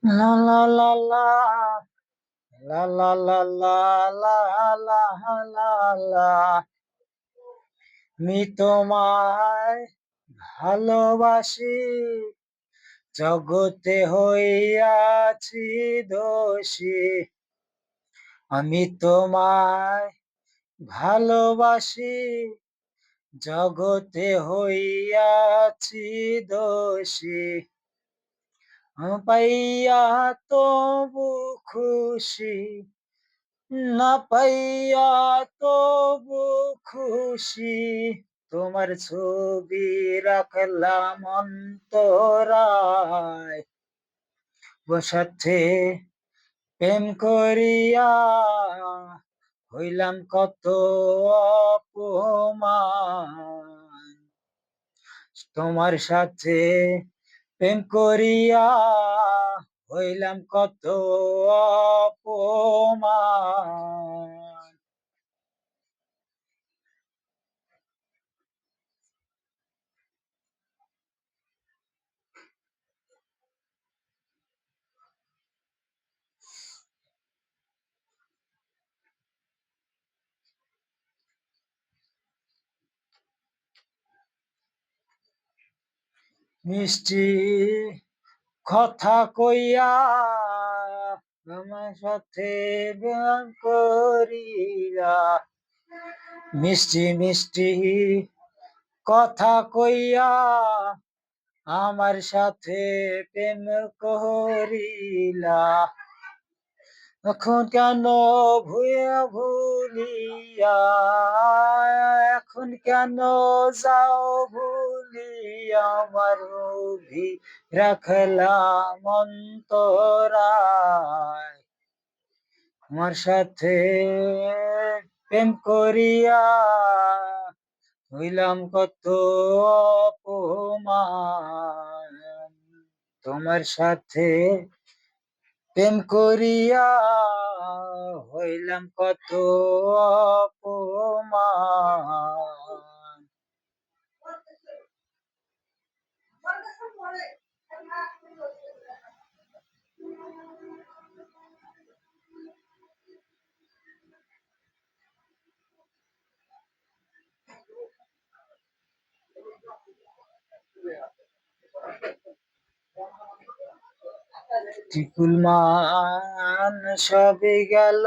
লা লা লা লা লা লা লা লা লা লা লা লা আমি তোমায় ভালোবাসি, জগতে হইয়াছি দোষী। আমি তোমায় ভালোবাসি, জগতে হইয়াছি দোষী। পাইয়া তবু খুশি, না পাইয়া তবু খুশি। তোমার ছবি রাখলাম অন্তরায়, সাথে প্রেম করিয়া হইলাম কত অপমান। তোমার সাথে প্রেম করিয়া হইলাম কত অপমান। মিষ্টি কথা কইয়া আমার সাথে ব্যায়াম করিয়া, মিষ্টি মিষ্টি কথা কইয়া আমার সাথে প্রেম করিলা। এখন কেন ভুয়া ভুলিয়া, এখন কেন যাও ভুলিয়া, আমার অভি রাখলাম অন্তরায়। আমার সাথে প্রেম করিয়া হইলাম কত অপমান। তোমার সাথে প্রেম করিয়া হইলাম কত অপমান। টিকুল মান সবই গেল,